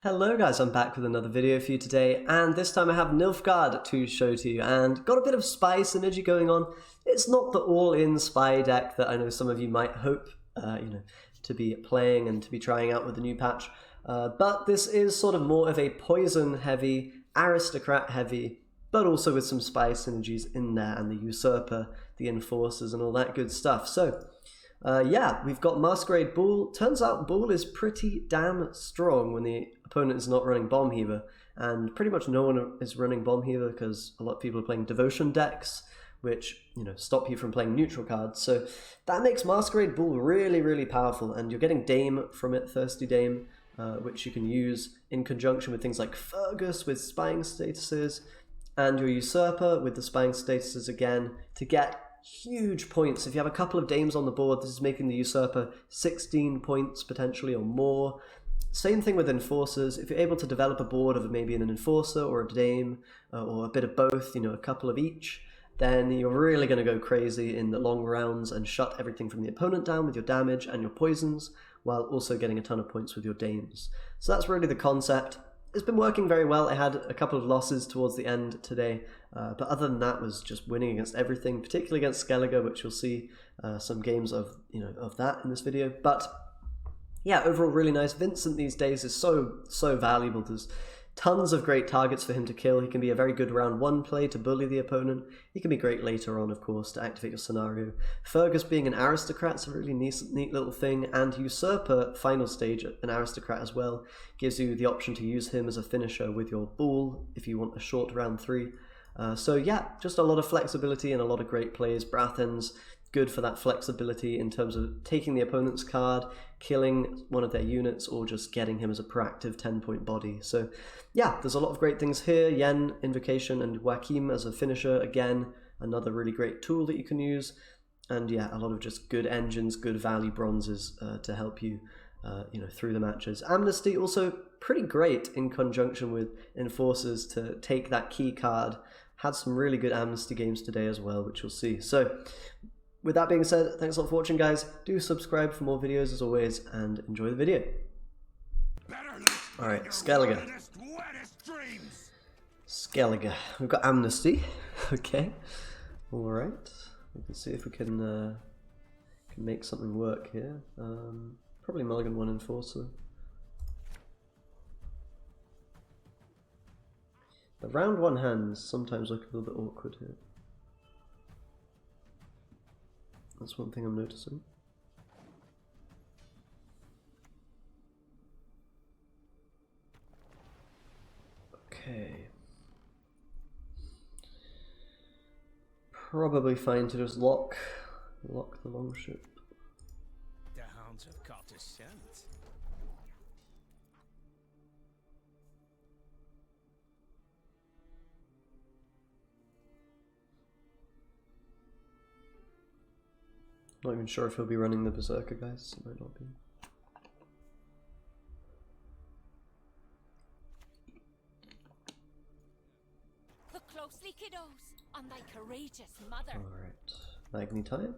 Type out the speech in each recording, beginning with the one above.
Hello guys, I'm back with another video for you today, and this time I have Nilfgaard to show to you, and got a bit of spy synergy going on. It's not the all-in spy deck that I know some of you might hope, to be playing and to be trying out with the new patch, but this is sort of more of a poison-heavy, aristocrat-heavy, but also with some spy synergies in there, and the usurper, the enforcers, and all that good stuff. So, yeah, we've got Masquerade Bull. Turns out Bull is pretty damn strong when the opponent is not running Bomb Heaver, and pretty much no one is running Bomb Heaver because a lot of people are playing Devotion decks, which, stop you from playing neutral cards. So that makes Masquerade Bull really, really powerful, and you're getting Dame from it, Thirsty Dame, which you can use in conjunction with things like Fergus with spying statuses, and your Usurper with the spying statuses again, to get huge points. If you have a couple of dames on the board, this is making the Usurper 16 points potentially or more. Same thing with Enforcers. If you're able to develop a board of maybe an Enforcer or a dame or a bit of both, a couple of each, then you're really going to go crazy in the long rounds and shut everything from the opponent down with your damage and your poisons, while also getting a ton of points with your dames. So that's really the concept. It's been working very well. I had a couple of losses towards the end today, but other than that was just winning against everything, particularly against Skellige, which you'll see some games of that in this video. But yeah, overall really nice. Vincent these days is so valuable. There's tons of great targets for him to kill. He can be a very good round one play to bully the opponent. He can be great later on, of course, to activate your scenario. Fergus being an aristocrat is a really neat little thing, and Usurper, final stage, an aristocrat as well, gives you the option to use him as a finisher with your bull if you want a short round 3. So yeah, just a lot of flexibility and a lot of great plays. Brathen's good for that flexibility in terms of taking the opponent's card, killing one of their units, or just getting him as a proactive 10-point body. So yeah, there's a lot of great things here. Yen, Invocation, and Joachim as a finisher, again, another really great tool that you can use. And yeah, a lot of just good engines, good value bronzes to help you, through the matches. Amnesty also pretty great in conjunction with Enforcers to take that key card. Had some really good Amnesty games today as well, which you'll see. So with that being said, thanks a lot for watching, guys. Do subscribe for more videos as always, and enjoy the video. Alright, Skellige. Skellige. We've got Amnesty. Okay. Alright. We can see if we can make something work here. Probably mulligan one Enforcer. The round one hands sometimes look a little bit awkward here. That's one thing I'm noticing. Okay. Probably fine to just lock the longship. The hounds have caught a scent. Not even sure if he'll be running the Berserker, guys. It might not be. Look closely, kiddos, on thy courageous mother. Alright. Magni time.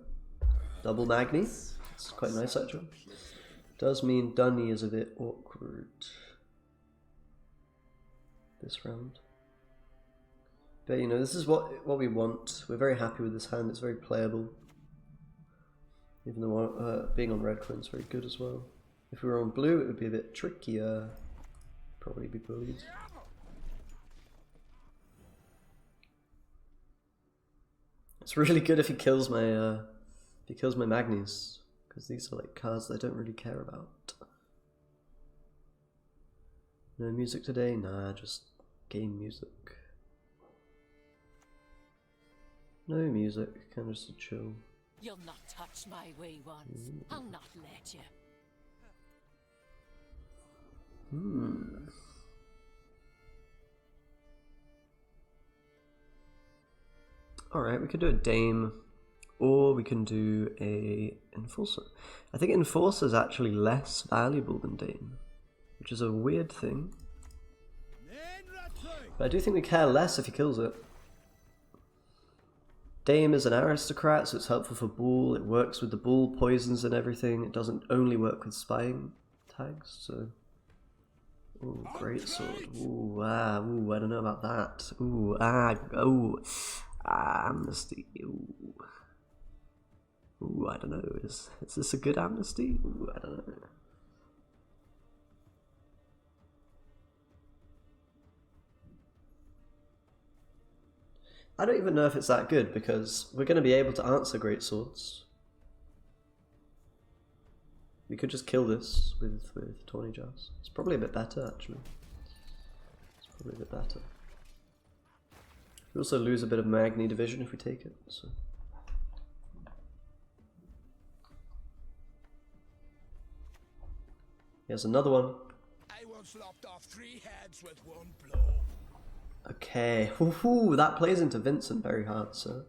Double Magni. It's quite nice, actually. Does mean Dunny is a bit awkward this round. But this is what we want. We're very happy with this hand. It's very playable. Even though being on red coin's very good as well. If we were on blue, it would be a bit trickier. Probably be bullied. It's really good if he kills my Magnis, because these are like cards that I don't really care about. No music today? Nah, just game music. No music, kind of just a chill. You'll not touch my wee ones. I'll not let you. Alright, we could do a Dame, or we can do a Enforcer. I think Enforcer is actually less valuable than Dame, which is a weird thing. But I do think we care less if he kills it. Dame is an aristocrat, so it's helpful for Bull. It works with the Bull poisons and everything. It doesn't only work with spying tags, so Ooh, great sword. Ooh, ooh, I don't know about that. Ooh, oh, amnesty. Ooh. Ooh, I don't know. Is this a good amnesty? Ooh, I don't know. I don't even know if it's that good, because we're going to be able to answer great swords. We could just kill this with Tawny Jars. It's probably a bit better, actually. It's probably a bit better. We also lose a bit of Magni division if we take it, so. Here's another one. I once lopped off 3 heads with 1 blow. Okay, ooh, that plays into Vincent very hard, so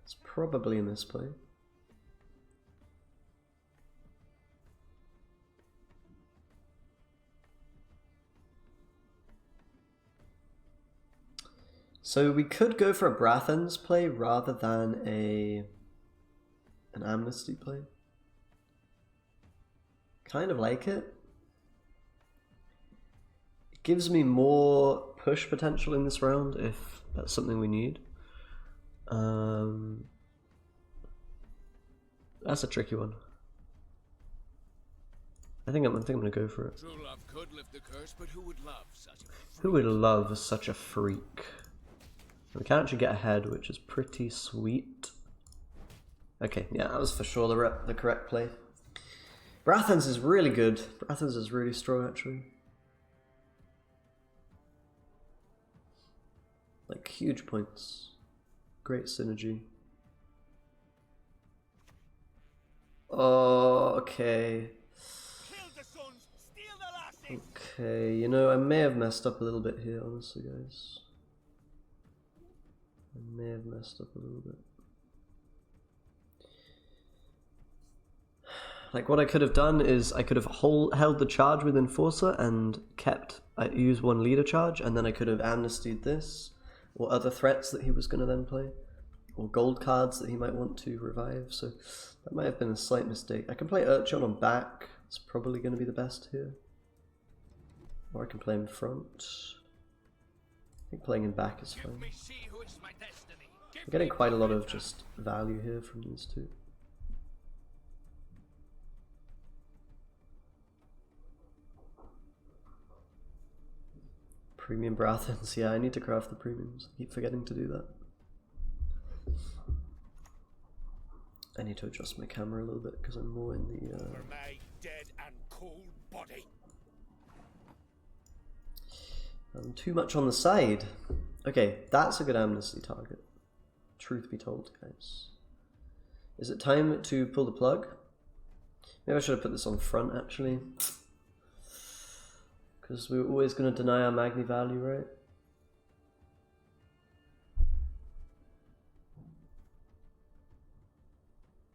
it's probably a misplay. So we could go for a Brathens play rather than an Amnesty play. Kind of like it. It gives me more push potential in this round if that's something we need. That's a tricky one. I think I'm gonna go for it. True love could lift the curse, but who would love such a freak? Who would love such a freak? We can actually get ahead, which is pretty sweet. Okay, yeah, that was for sure the correct play. Brathens is really good. Brathens is really strong, actually. Like, huge points. Great synergy. Oh, okay. Kill the sons, steal the lasses. Okay, you know, I may have messed up a little bit here, honestly, guys. I may have messed up a little bit. Like, what I could have done is I could have held the charge with Enforcer and used 1 leader charge, and then I could have amnestied this, or other threats that he was going to then play, or gold cards that he might want to revive, so that might have been a slight mistake. I can play Urchin on back, it's probably going to be the best here. Or I can play him in front. I think playing in back is fine. I'm getting quite a lot of just value here from these two. Premium Brathens, yeah, I need to craft the premiums. I keep forgetting to do that. I need to adjust my camera a little bit because I'm more in the For my dead and cold body. I'm too much on the side. Okay, that's a good amnesty target. Truth be told, guys. Is it time to pull the plug? Maybe I should have put this on front, actually. Because we're always going to deny our Magni value, right?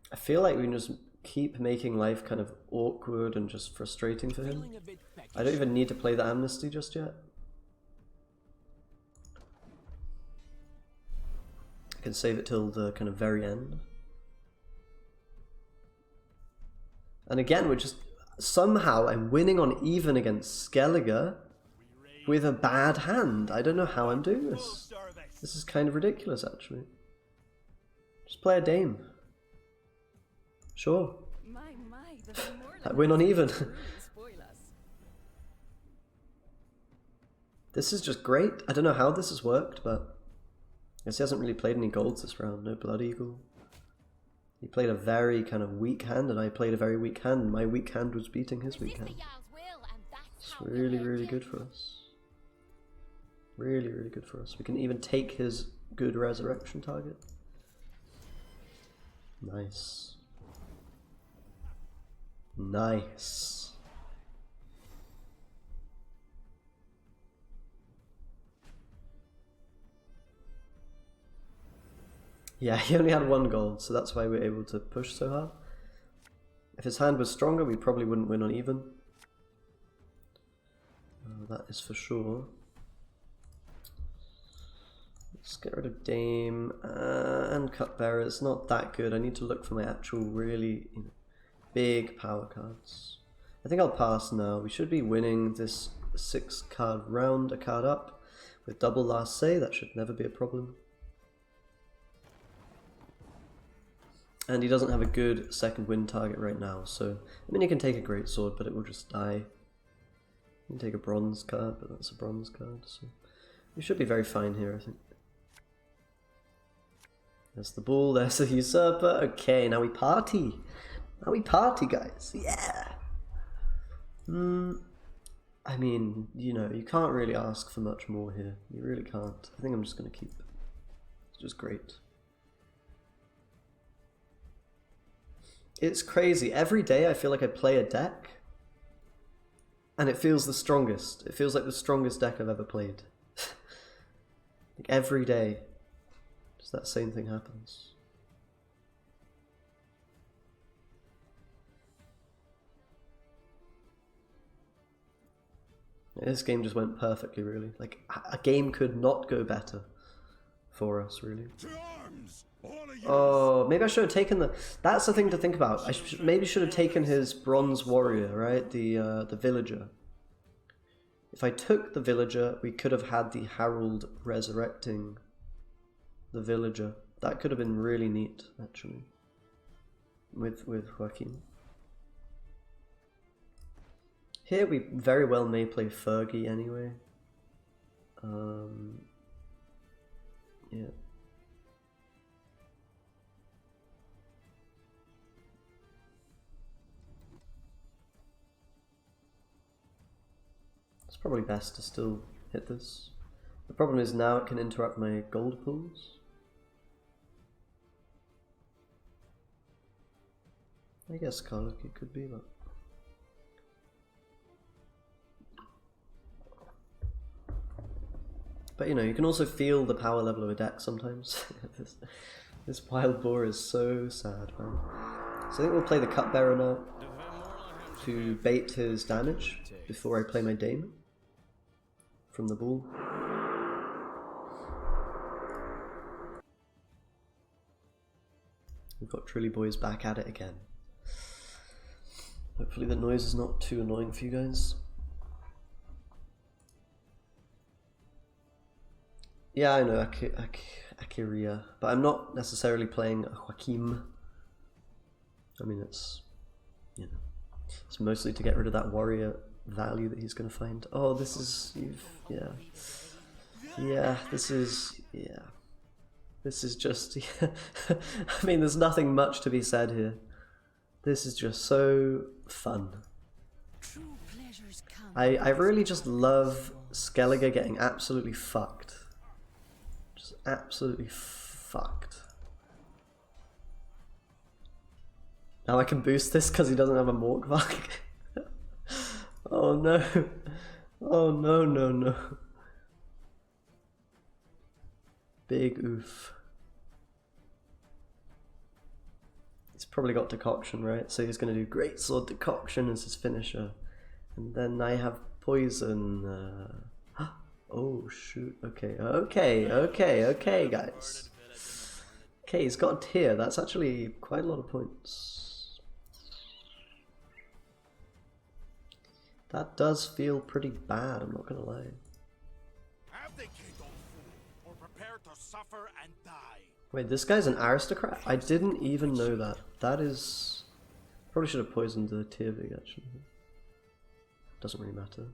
I feel like we can just keep making life kind of awkward and just frustrating for him. I don't even need to play the amnesty just yet. I can save it till the kind of very end. And again, we're just... Somehow I'm winning on even against Skellige with a bad hand. I don't know how I'm doing this. This is kind of ridiculous, actually. Just play a Dame. Sure. I win on even. This is just great. I don't know how this has worked, but I guess he hasn't really played any golds this round. No Blood Eagle. He played a very kind of weak hand, and I played a very weak hand, and my weak hand was beating his weak hand. It's really, really good for us. Really, really good for us. We can even take his good resurrection target. Nice. Nice. Yeah, he only had 1 gold, so that's why we're able to push so hard. If his hand was stronger, we probably wouldn't win on even. That is for sure. Let's get rid of Dame and Cupbearer. It's not that good. I need to look for my actual really big power cards. I think I'll pass now. We should be winning this 6 card round, a card up. With double last say, that should never be a problem. And he doesn't have a good second win target right now, so I mean he can take a great sword, but it will just die. He can take a bronze card, but that's a bronze card, so we should be very fine here, I think. There's the bull, there's the usurper. Okay, now we party. Now we party, guys. Yeah. I mean, you know, you can't really ask for much more here. You really can't. I think I'm just gonna keep. It's just great. It's crazy. Every day I feel like I play a deck and it feels the strongest. It feels like the strongest deck I've ever played. Like every day, just that same thing happens. This game just went perfectly, really. Like, a game could not go better for us, really. Oh, maybe I should have taken the... That's the thing to think about. I maybe should have taken his bronze warrior, right? The villager. If I took the villager, we could have had the Herald resurrecting the villager. That could have been really neat, actually. With Joaquin. Here we very well may play Fergie anyway. Yeah. It's probably best to still hit this. The problem is now it can interrupt my gold pools. I guess Skellige could be that. But you know, you can also feel the power level of a deck sometimes. this wild boar is so sad, man. So I think we'll play the Cupbearer now to bait his damage before I play my Daemon from the bull. We've got Trilly Boys back at it again. Hopefully the noise is not too annoying for you guys. Yeah, I know Akiria, but I'm not necessarily playing a Joaquin. I mean, it's, you know, it's mostly to get rid of that warrior value that he's going to find. Oh, this is, yeah, this is just, yeah. I mean, there's nothing much to be said here. This is just so fun. I really just love Skellige getting absolutely fucked. Just absolutely fucked. Now I can boost this because he doesn't have a Morgvark. Oh no. Oh no, no, no. Big oof. He's probably got Decoction, right? So he's going to do Greatsword Decoction as his finisher. And then I have Poison. Oh shoot, okay, guys. Okay, he's got a tier. That's actually quite a lot of points. That does feel pretty bad, I'm not gonna lie. Or prepare to suffer and die. Wait, this guy's an aristocrat? I didn't even know that. That is... Probably should have poisoned the tier vig actually. Doesn't really matter.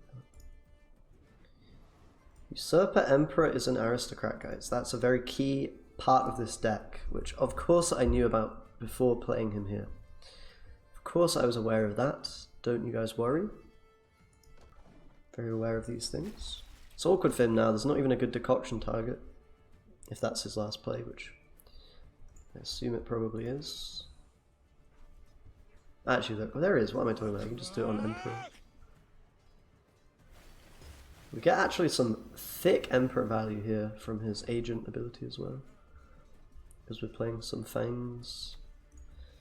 Usurper Emperor is an aristocrat, guys. That's a very key part of this deck, which of course I knew about before playing him here. Of course I was aware of that. Don't you guys worry. Very aware of these things. It's awkward for him now. There's not even a good decoction target. If that's his last play, which I assume it probably is. Actually, there is. What am I talking about? I can just do it on Emperor. We get actually some thick Emperor value here from his agent ability as well, because we're playing some Fangs.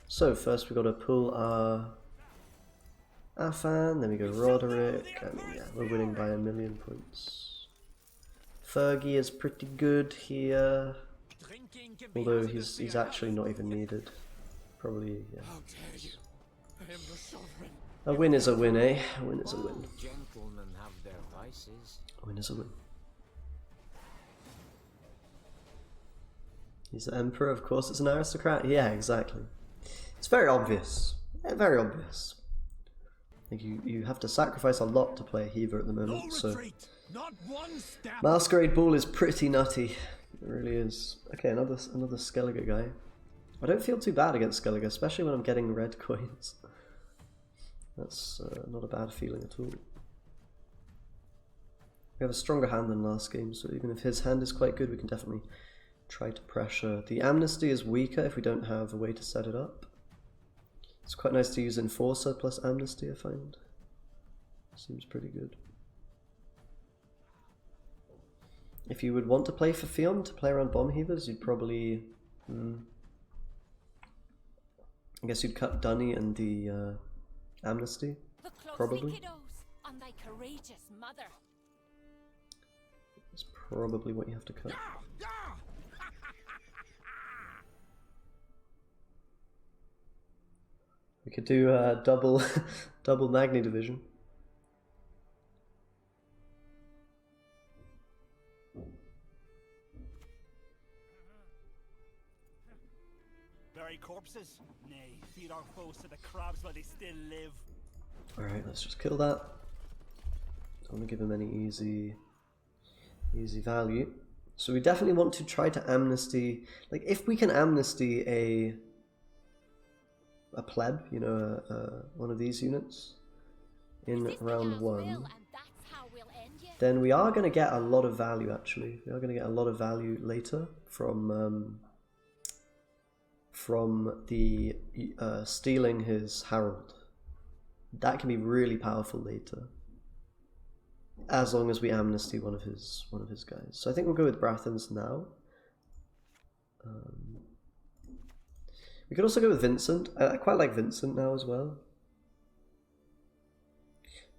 So first we got to pull our Afan, then we go Roderick, and yeah, we're winning by 1,000,000 points. Fergie is pretty good here, although he's actually not even needed. Probably, yeah. A win is a win, eh? A win is a win. Gentlemen have their Spices. A win is a win. He's the Emperor, of course it's an aristocrat. Yeah, exactly. It's very obvious. Very obvious. I think you have to sacrifice a lot to play a Heaver at the moment, No so retreat. Not one step. Masquerade Ball is pretty nutty. It really is. Okay, another Skellige guy. I don't feel too bad against Skellige, especially when I'm getting red coins. That's not a bad feeling at all. We have a stronger hand than last game, so even if his hand is quite good, we can definitely try to pressure. The Amnesty is weaker if we don't have a way to set it up. It's quite nice to use Enforcer plus Amnesty, I find. Seems pretty good. If you would want to play for Fion to play around Bomb Heavers, you'd probably... I guess you'd cut Dunny and the Amnesty, probably. On thy courageous mother. That's probably what you have to cut. We could do double Magni division. Bury corpses? Nay, feed our foes to the crabs while they still live. Alright, let's just kill that. Don't want to give him any easy value. So we definitely want to try to amnesty, like if we can amnesty a pleb, you know, one of these units in round 1, then we are going to get a lot of value actually. We are going to get a lot of value later from the stealing his Herald. That can be really powerful later, as long as we amnesty one of his guys. So I think we'll go with Brathens now. We could also go with Vincent. I quite like Vincent now as well.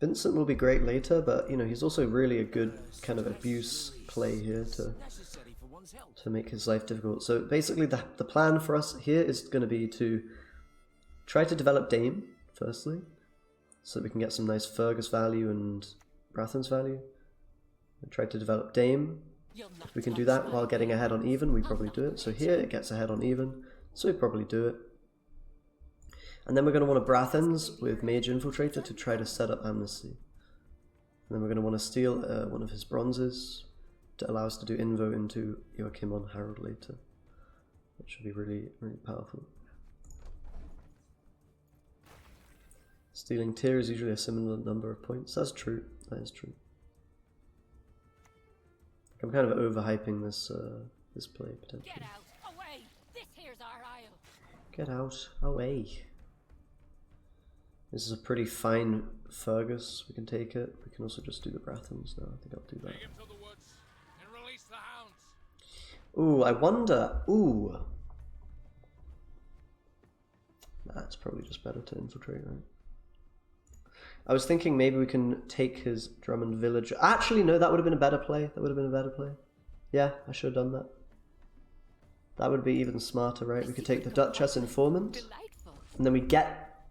Vincent will be great later, but you know he's also really a good kind of abuse play here to make his life difficult. So basically the plan for us here is going to be to try to develop Dame firstly, so that we can get some nice Fergus value and Brathens value. And try to develop Dame. If we can do that while getting ahead on even, we probably do it. So here it gets ahead on even, so we probably do it. And then we're going to want a Brathens with Mage Infiltrator to try to set up Amnesty. And then we're going to want to steal one of his bronzes to allow us to do Invo into Joachim on Harold later. That should be really, really powerful. Stealing tier is usually a similar number of points. That's true. That is true. I'm kind of overhyping this this play potentially. Get out, away! This here's our isle. Get out, away. This is a pretty fine Fergus. We can take it. We can also just do the Brathens now. I think I'll do that. Take him to the woods and release the hounds. Ooh, I wonder. Ooh. That's probably just better to infiltrate, right? I was thinking maybe we can take his Drummond village. Actually, no, that would have been a better play. That would have been a better play. Yeah, I should have done that. That would be even smarter, right? We could take the Duchess Informant, and then we get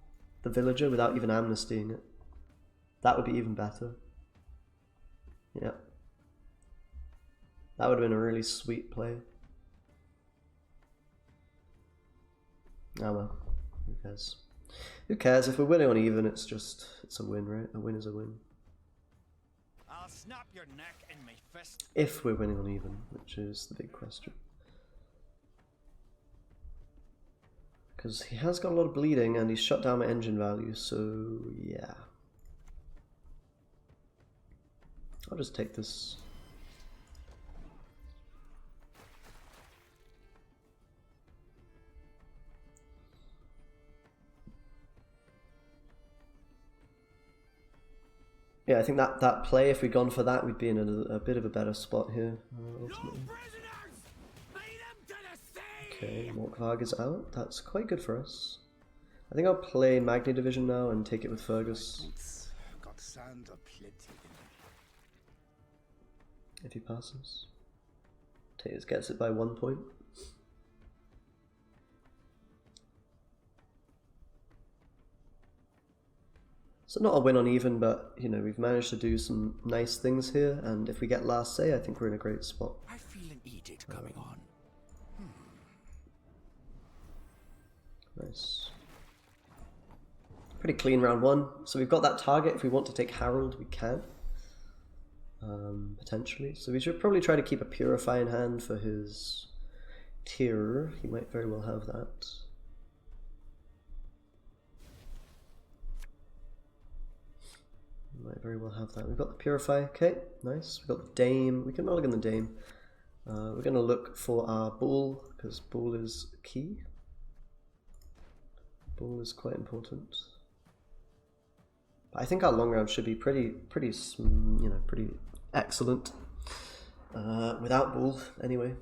the villager without even amnestying it. That would be even better. Yeah. That would have been a really sweet play. Oh well, who cares? Who cares? If we're winning on even, it's a win, right? A win is a win. I'll snap your neck in my fist. If we're winning on even, which is the big question. Because he has got a lot of bleeding and he's shut down my engine value, so yeah. I'll just take this. Yeah, I think that play, if we'd gone for that, we'd be in a bit of a better spot here, ultimately. Okay, Morkvarg is out. That's quite good for us. I think I'll play Magni Division now and take it with Fergus. Got sand aplenty. If he passes. Taters gets it by 1 point. So not a win on even, but you know, we've managed to do some nice things here, and if we get last say, I think we're in a great spot. I feel an edict coming on. Nice. Pretty clean round one. So we've got that target. If we want to take Harold, we can. Potentially. So we should probably try to keep a Purify in hand for his tier. He might very well have that. Might very well have that. We've got the Purify. Okay, nice. We've got the Dame. We can mulligan the Dame. We're going to look for our Bull, because Bull is key. Bull is quite important. But I think our long round should be pretty excellent. Without Bull, anyway.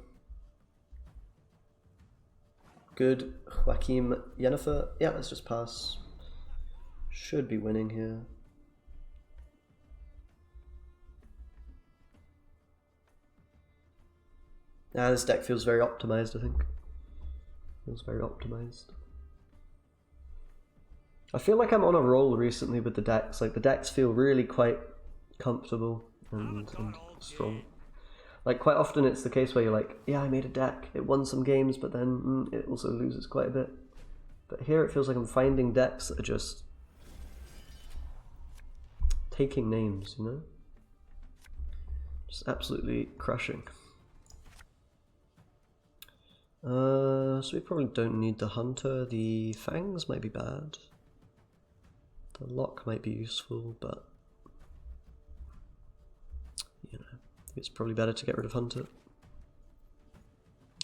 Good. Joachim Yennefer. Yeah, let's just pass. Should be winning here. This deck feels very optimized, I think. Feels very optimized. I feel like I'm on a roll recently with the decks. Like, the decks feel really quite comfortable and strong. Like, quite often it's the case where you're like, yeah, I made a deck, it won some games, but then it also loses quite a bit. But here it feels like I'm finding decks that are just taking names, you know? Just absolutely crushing. So we probably don't need the Hunter. The Fangs might be bad. The Lock might be useful, but you know, it's probably better to get rid of Hunter.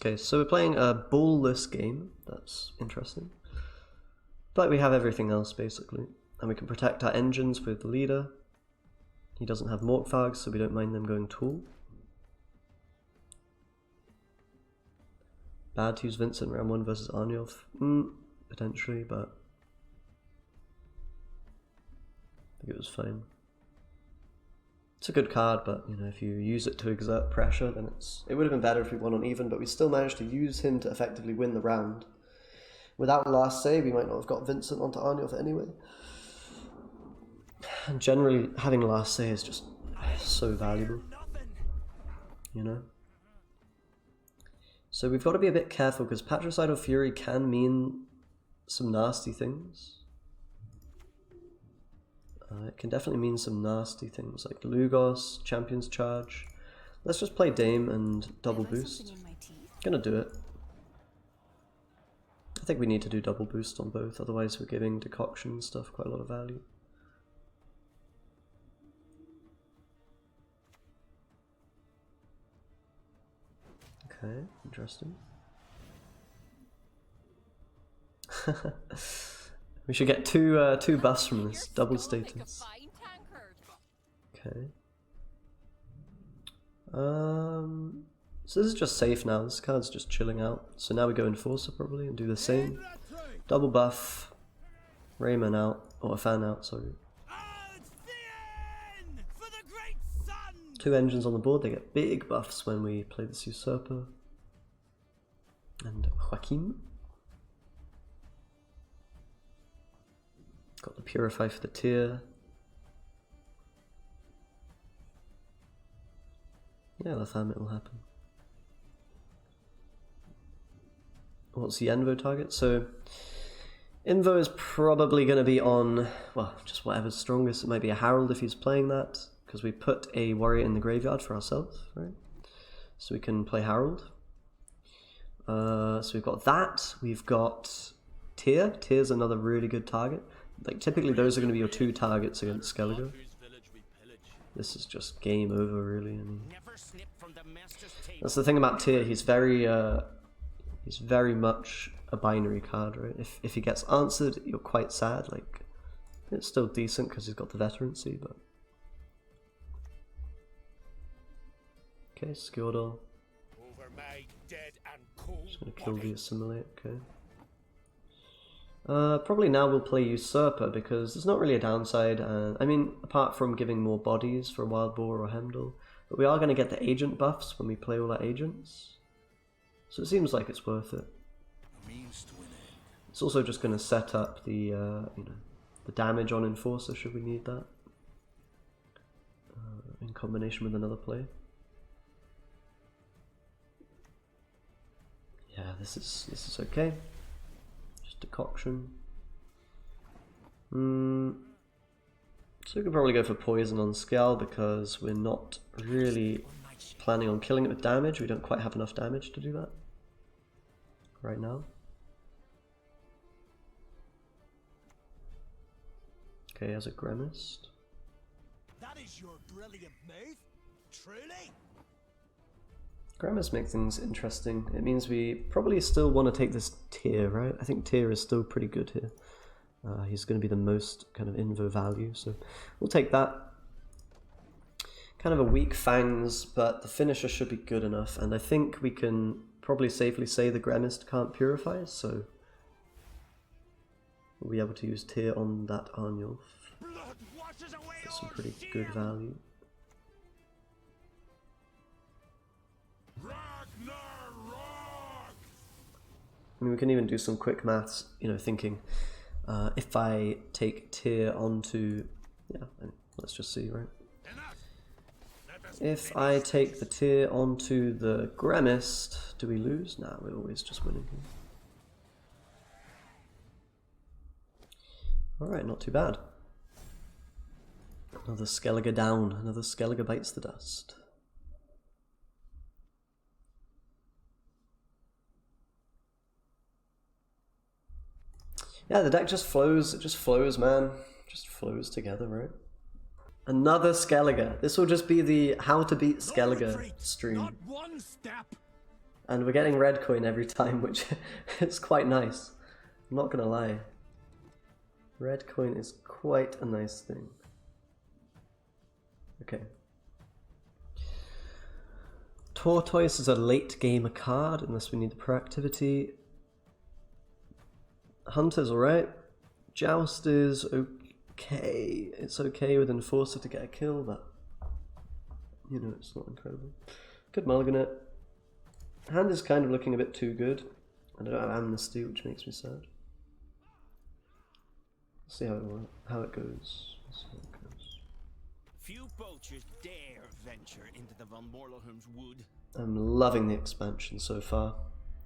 Okay, so we're playing a bull-less game. That's interesting. But we have everything else basically, and we can protect our engines with the leader. He doesn't have Morkvargs, so we don't mind them going Tool. Bad to use Vincent round 1 versus Arnulf? Potentially, but I think it was fine. It's a good card, but you know, if you use it to exert pressure, then it would have been better if we won on even, but we still managed to use him to effectively win the round. Without last save, we might not have got Vincent onto Arnulf anyway. And generally, having last say is just so valuable, you know? So we've got to be a bit careful, because Patricidal Fury can mean some nasty things. It can definitely mean some nasty things, like Lugos, Champion's Charge. Let's just play Dame and double boost. Gonna do it. I think we need to do double boost on both, otherwise we're giving Decoction and stuff quite a lot of value. Okay, interesting. We should get two buffs from this, double status. Okay. So this is just safe now, this card's just chilling out. So now we go Enforcer probably and do the same. Double buff, Rayman out, or a fan out, sorry. 2 engines on the board, they get big buffs when we play this Usurper. And Joachim. Got the Purify for the tier. Yeah, Letharmit will happen. What's the Envo target? So, Invo is probably going to be on, well, just whatever's strongest. It might be a Harold if he's playing that, because we put a warrior in the graveyard for ourselves, right? So we can play Harold. So we've got that. We've got Tyr. Tyr's another really good target. Like, typically those are going to be your 2 targets against Skellige. This is just game over, really. I mean, that's the thing about Tyr. He's very much a binary card, right? If he gets answered, you're quite sad. Like, it's still decent because he's got the veterancy, but okay, Skjordal. Just gonna kill the Assimilate. Okay. Probably now we'll play Usurper because there's not really a downside. I mean, apart from giving more bodies for Wild Boar or Heimdall, but we are going to get the agent buffs when we play all our agents. So it seems like it's worth it. It's also just going to set up the the the damage on Enforcer should we need that. In combination with another play. Yeah, this is okay. Just decoction. So we could probably go for poison on Skull because we're not really planning on killing it with damage. We don't quite have enough damage to do that right now. Okay, as a Grimaced. That is your brilliant move, truly. Grimaced makes things interesting. It means we probably still want to take this tier, right? I think tier is still pretty good here. He's going to be the most kind of invo value, so we'll take that. Kind of a weak Fangs, but the finisher should be good enough, and I think we can probably safely say the Grimaced can't purify, so we'll be able to use tier on that Arnulf. That's some pretty good value. I mean, we can even do some quick maths, you know, thinking if I take tier onto, yeah, let's just see, right? If I take the tier onto the Grimaced, do we lose? Nah, we're always just winning here. Alright, not too bad. Another Skellige down, another Skellige bites the dust. Yeah, the deck just flows, it just flows, man. Just flows together, right? Another Skellige. This will just be the how to beat Skellige stream. Not one step. And we're getting red coin every time, which is quite nice. I'm not gonna lie. Red coin is quite a nice thing. Okay. Tortoise is a late game card, unless we need the proactivity. Hunter's alright. Joust is okay. It's okay with Enforcer to get a kill, but you know, it's not incredible. Could mulligan it. Hand is kind of looking a bit too good. I don't have Amnesty, which makes me sad. Let's see how it goes. Let's see how it goes. Few poachers dare venture into the Van Morlohum's wood. I'm loving the expansion so far.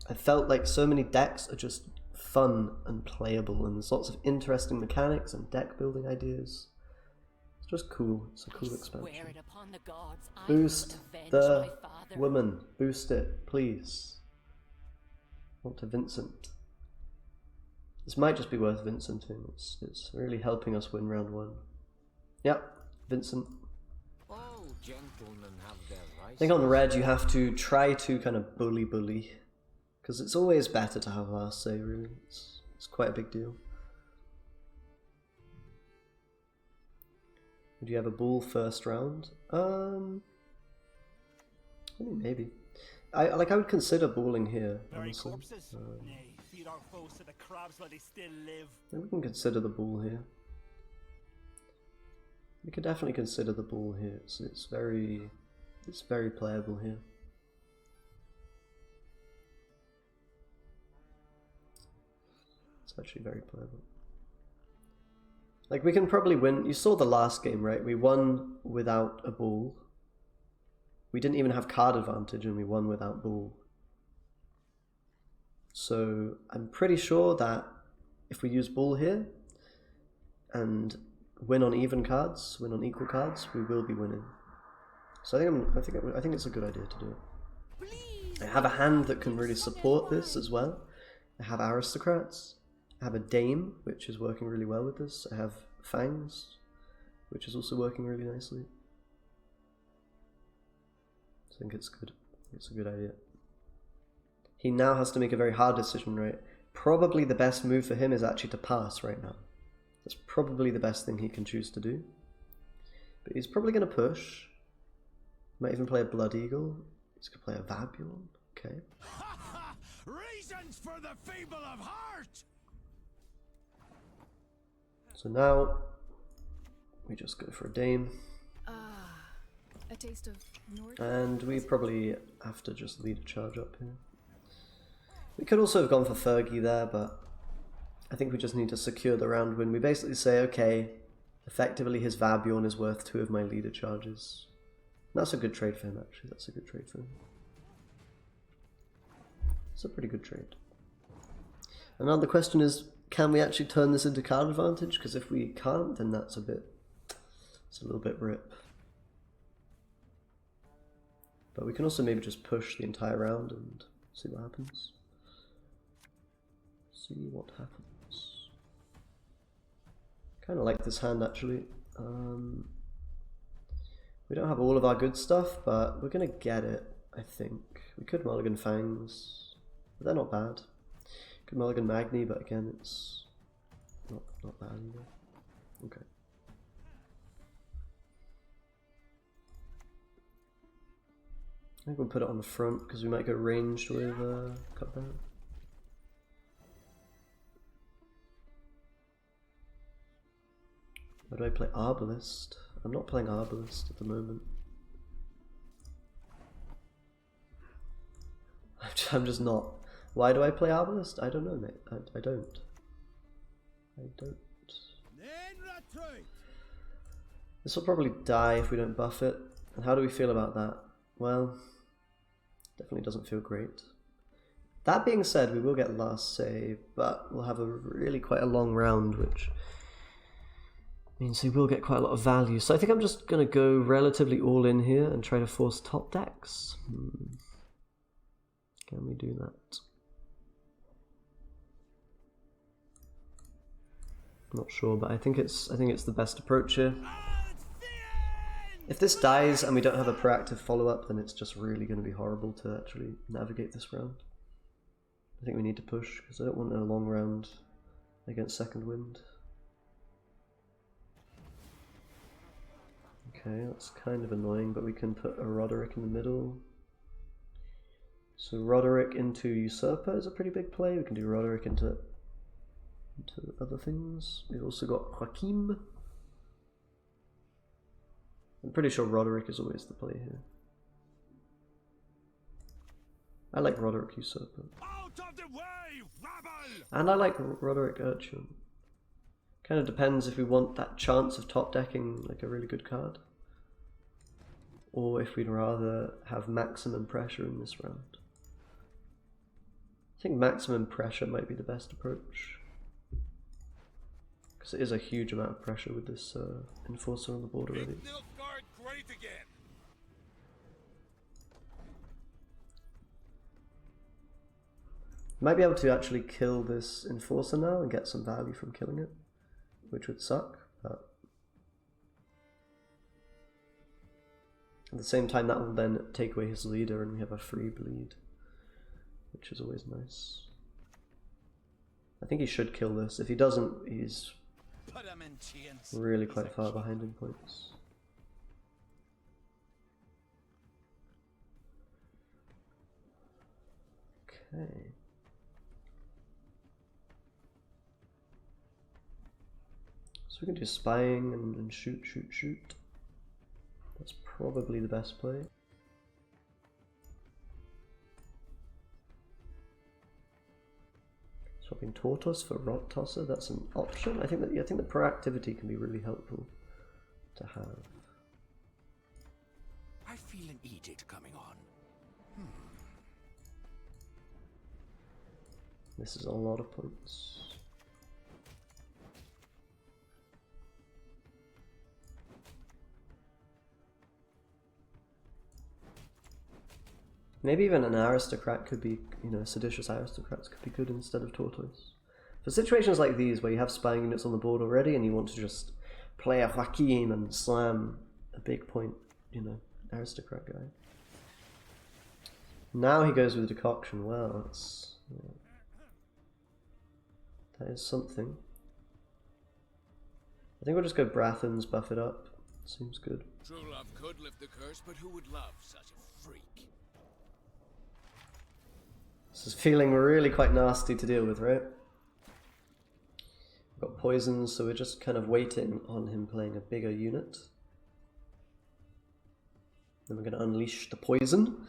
I felt like so many decks are just fun and playable, and there's lots of interesting mechanics and deck building ideas. It's just cool. It's a cool expansion. Boost the woman. Boost it, please. Want to Vincent. This might just be worth Vincenting. It's really helping us win round 1. Yep, Vincent. Oh, gentlemen have their rights. I think on red you have to try to kind of bully. Because it's always better to have last say, really. It's quite a big deal. Would you have a bull first round? I mean, maybe. I would consider balling here, honestly. Nay, feed our foes to the crabs while they still live. We can consider the bull here. We could definitely consider the bull here. It's very playable here. It's actually very playable. Like, we can probably win. You saw the last game, right? We won without a bull. We didn't even have card advantage and we won without bull. So I'm pretty sure that if we use bull here and win on even cards, win on equal cards, we will be winning. So I think it's a good idea to do it. I have a hand that can really support this as well. I have Aristocrats. I have a Dame, which is working really well with this. I have Fangs, which is also working really nicely. I think it's good. It's a good idea. He now has to make a very hard decision, right? Probably the best move for him is actually to pass right now. That's probably the best thing he can choose to do. But he's probably going to push. Might even play a Blood Eagle. He's going to play a Vabulon. Okay. Reasons for the feeble of heart. So now we just go for a Dame. A taste of North. And we probably have to just lead a charge up here. We could also have gone for Fergie there, but I think we just need to secure the round win. We basically say, okay, effectively his Vabjorn is worth 2 of my leader charges. And that's a good trade for him, actually. That's a good trade for him. It's a pretty good trade. And now the question is, can we actually turn this into card advantage? Because if we can't, then it's a little bit rip. But we can also maybe just push the entire round and see what happens. See what happens. Kind of like this hand, actually. We don't have all of our good stuff, but we're going to get it, I think. We could Mulligan Fangs, but they're not bad. Could Mulligan Magni, but again, it's not bad either. Okay. I think we'll put it on the front because we might go ranged with Cutbearer. Where do I play Arbalist? I'm not playing Arbalist at the moment. I'm just not. Why do I play Arbalist? I don't know, mate. I don't. This will probably die if we don't buff it. And how do we feel about that? Well, definitely doesn't feel great. That being said, we will get last save, but we'll have a really quite a long round, which means we will get quite a lot of value. So I think I'm just going to go relatively all in here and try to force top decks. Can we do that? Not sure, but I think it's the best approach here. If this dies and we don't have a proactive follow-up, then it's just really going to be horrible to actually navigate this round. I think we need to push, because I don't want a long round against Second Wind. Okay, that's kind of annoying, but we can put a Roderick in the middle. So Roderick into Usurper is a pretty big play. We can do Roderick into other things. We've also got Joachim. I'm pretty sure Roderick is always the play here. I like Roderick Usurper. Out of the way, rabble! And I like Roderick Urchin. Kind of depends if we want that chance of top decking like a really good card, or if we'd rather have maximum pressure in this round. I think maximum pressure might be the best approach, because it is a huge amount of pressure with this Enforcer on the board already. Nilfgaard great again. Might be able to actually kill this Enforcer now and get some value from killing it, which would suck, but at the same time that will then take away his leader and we have a free bleed, which is always nice. I think he should kill this. If he doesn't, he's really quite far behind in points. Okay. So we can do spying and shoot. That's probably the best play. Swapping Tortoise for Rot Tosser, that's an option. I think the proactivity can be really helpful to have. I feel an edict coming on. This is a lot of points. Maybe even an Aristocrat could be, seditious Aristocrats could be good instead of Tortoise. For situations like these where you have spying units on the board already and you want to just play a Joachim and slam a big point, Aristocrat guy. Now he goes with Decoction. Well, that is something. I think we'll just go Brathens, buff it up. Seems good. True love could lift the curse, but who would love such a freak? This is feeling really quite nasty to deal with, right? We've got poisons, so we're just kind of waiting on him playing a bigger unit. Then we're going to unleash the poison.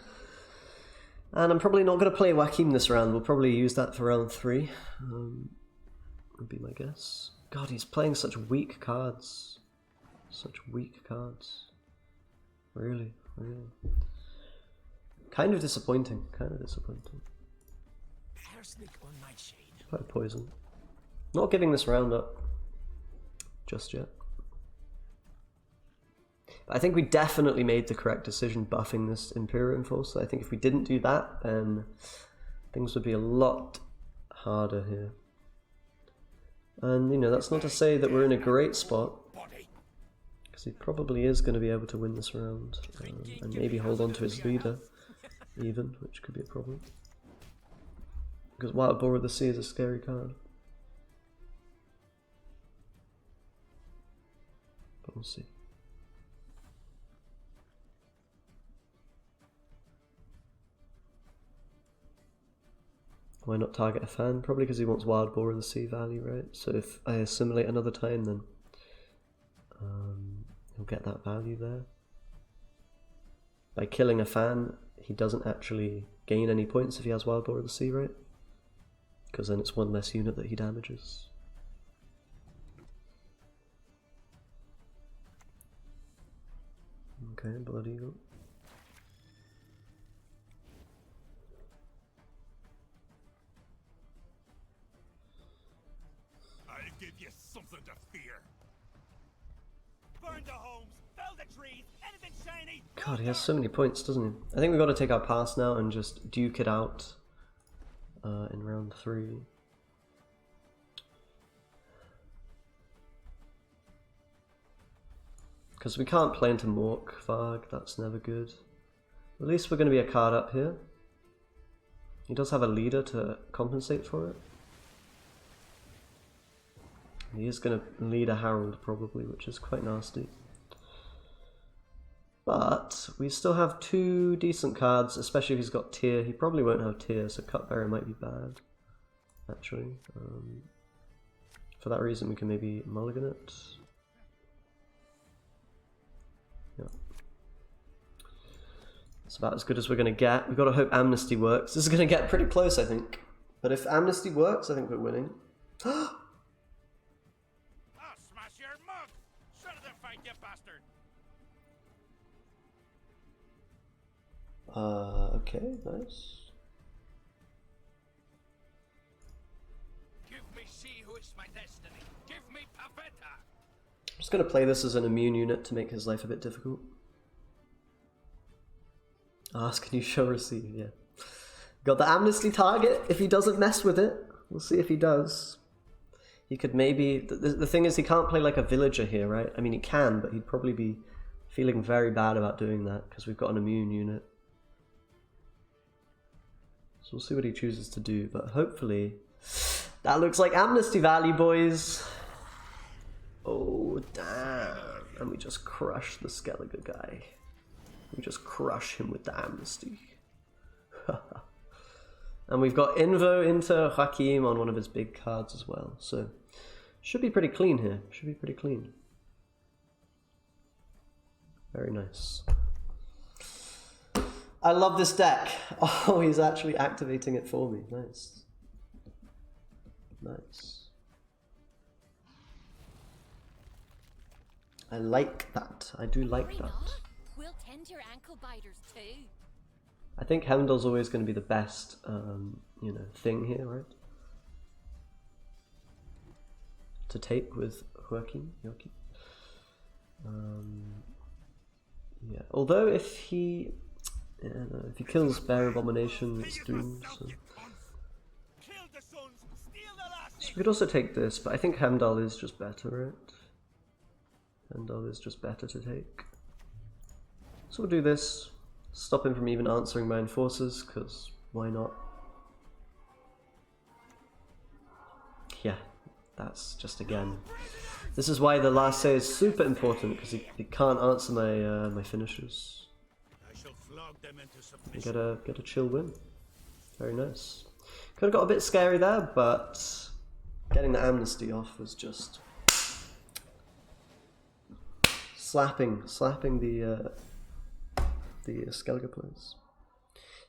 And I'm probably not going to play Joachim this round. We'll probably use that for round 3. would be my guess. God, he's playing such weak cards. Such weak cards. Really, really. Kind of disappointing, kind of disappointing. Arsenic or nightshade? Quite poison. Not giving this round up just yet. But I think we definitely made the correct decision buffing this Imperial Enforcer. I think if we didn't do that, then things would be a lot harder here. And, you know, that's not to say that we're in a great spot, because he probably is going to be able to win this round, and maybe hold on to his leader, even, which could be a problem. Because Wild Boar of the Sea is a scary card. But we'll see. Why not target a fan? Probably because he wants Wild Boar of the Sea value, right? So if I assimilate another time, then he'll get that value there. By killing a fan, he doesn't actually gain any points if he has Wild Boar of the Sea, right? Because then it's one less unit that he damages. Okay, Blood Eagle. I'll give you something to fear. Burn the homes, fell the trees, anything shiny. God, he has so many points, doesn't he? I think we've got to take our pass now and just duke it out in round 3. Because we can't play into Morkvarg, that's never good. At least we're going to be a card up here. He does have a leader to compensate for it. He is going to lead a Herald probably, which is quite nasty. But we still have 2 decent cards, especially if he's got Tear. He probably won't have Tear, so Cupbearer might be bad, actually. For that reason, we can maybe mulligan it. Yeah. It's about as good as we're going to get. We've got to hope Amnesty works. This is going to get pretty close, I think. But if Amnesty works, I think we're winning. I'll smash your mug! Shut up and fight, you bastard! Okay, nice. Give me she who is my destiny. Give me Pavetta! I'm just going to play this as an immune unit to make his life a bit difficult. Ask, can you show receive? Yeah. Got the Amnesty target if he doesn't mess with it. We'll see if he does. He could maybe... The thing is, he can't play like a villager here, right? I mean, he can, but he'd probably be feeling very bad about doing that because we've got an immune unit. So we'll see what he chooses to do, but hopefully... That looks like Amnesty value, boys! Oh, damn. And we just crushed the Skellige guy. We just crush him with the Amnesty. And we've got Invo into Hakim on one of his big cards as well. So, should be pretty clean here. Should be pretty clean. Very nice. I love this deck. Oh, he's actually activating it for me. Nice. Nice. I like that. I do like Worry that. not. We'll tend your ankle biters too. I think Heimdall's always going to be the best, you know, thing here, right? To take with Joachim. Yeah. Although if he, yeah, no, if he kills Bear Abomination, it's doomed. So. So we could also take this, but I think Heimdall is just better, right? Heimdall is just better to take. So we'll do this. Stop him from even answering my enforcers, because why not? Yeah, that's just again. This is why the last say is super important, because he can't answer my my finishers. I shall flog them into submission. Get a chill win. Very nice. Could have got a bit scary there, but getting the Amnesty off was just slapping the Skellige players.